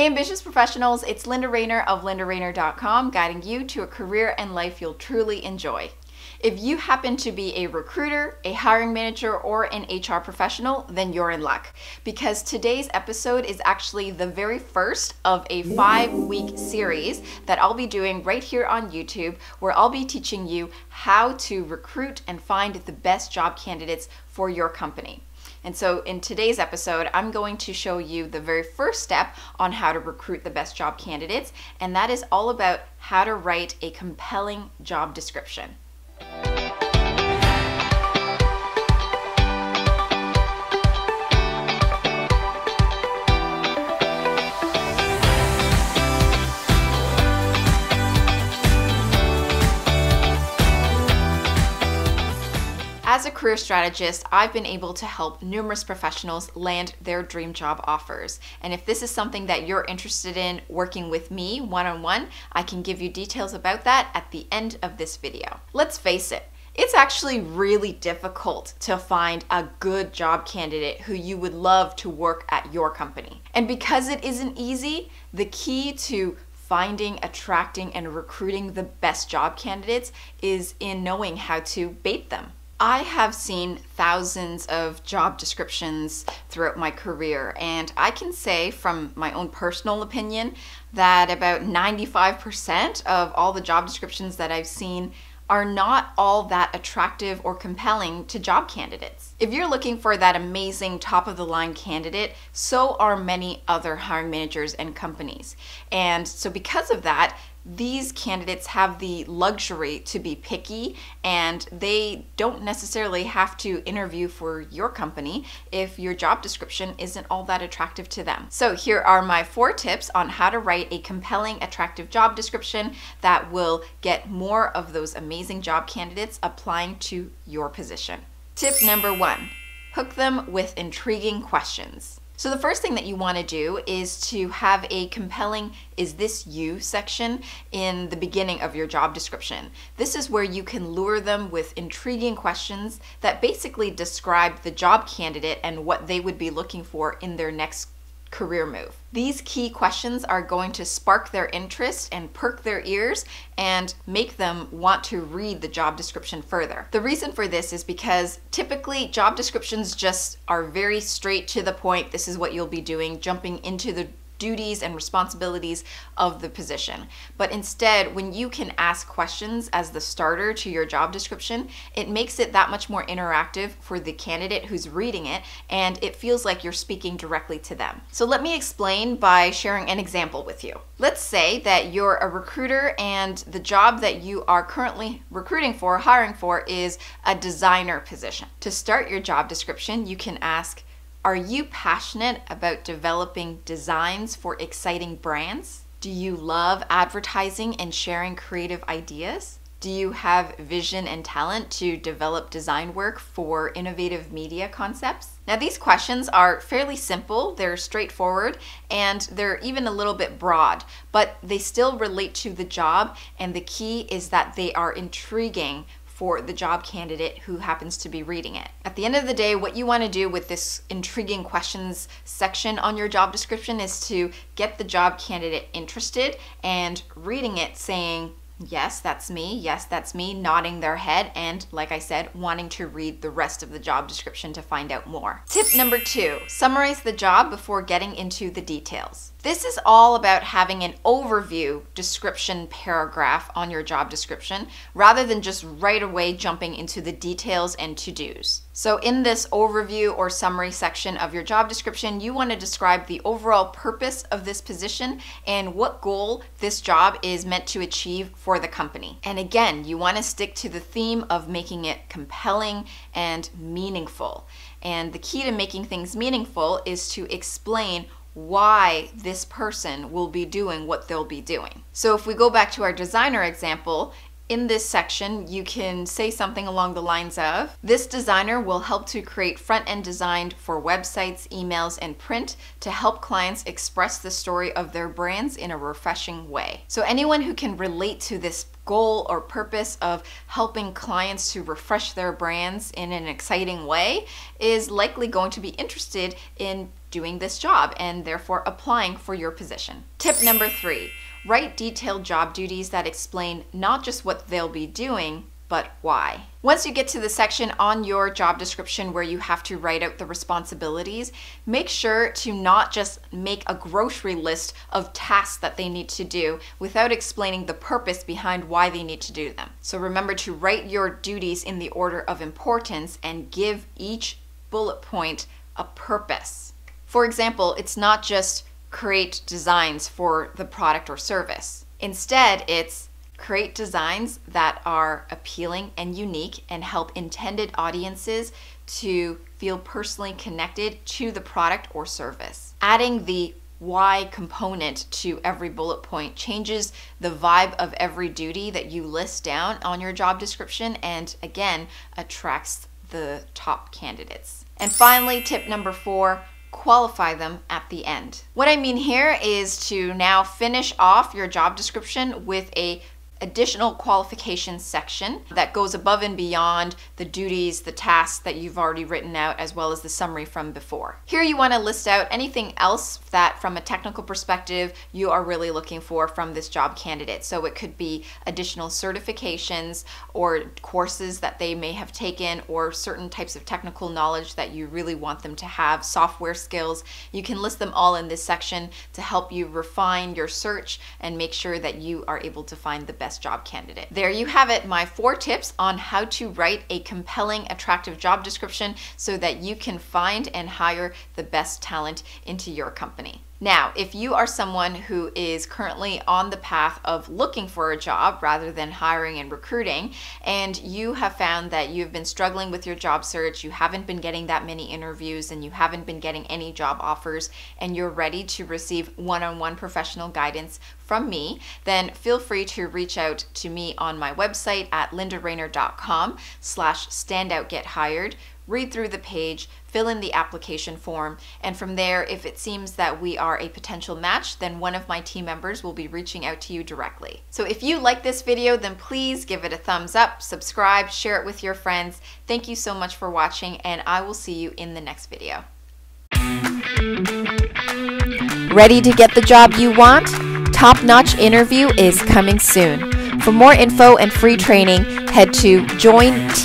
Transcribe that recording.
Hey ambitious professionals, it's Linda Rayner of lindarayner.com, guiding you to a career and life you'll truly enjoy. If you happen to be a recruiter, a hiring manager, or an HR professional, then you're in luck, because today's episode is actually the very first of a 5-week series that I'll be doing right here on YouTube, where I'll be teaching you how to recruit and find the best job candidates for your company. And so in today's episode, I'm going to show you the very first step on how to recruit the best job candidates, and that is all about how to write a compelling job description. As a career strategist, I've been able to help numerous professionals land their dream job offers. And if this is something that you're interested in working with me one-on-one, I can give you details about that at the end of this video. Let's face it, it's actually really difficult to find a good job candidate who you would love to work at your company. And because it isn't easy, the key to finding, attracting, and recruiting the best job candidates is in knowing how to bait them. I have seen thousands of job descriptions throughout my career, and I can say from my own personal opinion that about 95% of all the job descriptions that I've seen are not all that attractive or compelling to job candidates. If you're looking for that amazing top-of-the-line candidate, so are many other hiring managers and companies. And so because of that, these candidates have the luxury to be picky, and they don't necessarily have to interview for your company if your job description isn't all that attractive to them. So here are my 4 tips on how to write a compelling, attractive job description that will get more of those amazing job candidates applying to your position. Tip number 1, hook them with intriguing questions. So the first thing that you want to do is to have a compelling "is this you" section in the beginning of your job description. This is where you can lure them with intriguing questions that basically describe the job candidate and what they would be looking for in their next career move. These key questions are going to spark their interest and perk their ears and make them want to read the job description further. The reason for this is because typically job descriptions just are very straight to the point. This is what you'll be doing, jumping into the duties and responsibilities of the position. But instead, when you can ask questions as the starter to your job description, it makes it that much more interactive for the candidate who's reading it, and it feels like you're speaking directly to them. So let me explain by sharing an example with you. Let's say that you're a recruiter and the job that you are currently recruiting for, hiring for, is a designer position. To start your job description, you can ask, are you passionate about developing designs for exciting brands? Do you love advertising and sharing creative ideas? Do you have vision and talent to develop design work for innovative media concepts? Now these questions are fairly simple, they're straightforward, and they're even a little bit broad, but they still relate to the job, and the key is that they are intriguing for the job candidate who happens to be reading it. At the end of the day, what you want to do with this intriguing questions section on your job description is to get the job candidate interested and reading it saying, yes, that's me, nodding their head, and like I said, wanting to read the rest of the job description to find out more. Tip number 2, summarize the job before getting into the details. This is all about having an overview description paragraph on your job description rather than just right away jumping into the details and to-dos. So in this overview or summary section of your job description, you want to describe the overall purpose of this position and what goal this job is meant to achieve for the company. And again, you want to stick to the theme of making it compelling and meaningful. And the key to making things meaningful is to explain why this person will be doing what they'll be doing. So if we go back to our designer example, in this section, you can say something along the lines of, this designer will help to create front-end design for websites, emails, and print to help clients express the story of their brands in a refreshing way. So anyone who can relate to this goal or purpose of helping clients to refresh their brands in an exciting way is likely going to be interested in doing this job and therefore applying for your position. Tip number 3, write detailed job duties that explain not just what they'll be doing, but why. Once you get to the section on your job description where you have to write out the responsibilities, make sure to not just make a grocery list of tasks that they need to do without explaining the purpose behind why they need to do them. So remember to write your duties in the order of importance and give each bullet point a purpose. For example, it's not just create designs for the product or service. Instead, it's create designs that are appealing and unique and help intended audiences to feel personally connected to the product or service. Adding the why component to every bullet point changes the vibe of every duty that you list down on your job description and again attracts the top candidates. And finally, tip number 4, qualify them at the end. What I mean here is to now finish off your job description with a additional qualifications section that goes above and beyond the duties, the tasks that you've already written out, as well as the summary from before. Here you want to list out anything else that from a technical perspective you are really looking for from this job candidate. So it could be additional certifications or courses that they may have taken or certain types of technical knowledge that you really want them to have, software skills. You can list them all in this section to help you refine your search and make sure that you are able to find the best job candidate. There you have it, my 4 tips on how to write a compelling, attractive job description so that you can find and hire the best talent into your company. Now, if you are someone who is currently on the path of looking for a job rather than hiring and recruiting, and you have found that you've been struggling with your job search, you haven't been getting that many interviews, and you haven't been getting any job offers, and you're ready to receive one-on-one professional guidance from me, then feel free to reach out to me on my website at lindarainer.com/standoutgethired. Read through the page, fill in the application form, and from there, if it seems that we are a potential match, then one of my team members will be reaching out to you directly. So if you like this video, then please give it a thumbs up, subscribe, share it with your friends. Thank you so much for watching, and I will see you in the next video. Ready to get the job you want? Top-notch interview is coming soon. For more info and free training, head to jointni.com.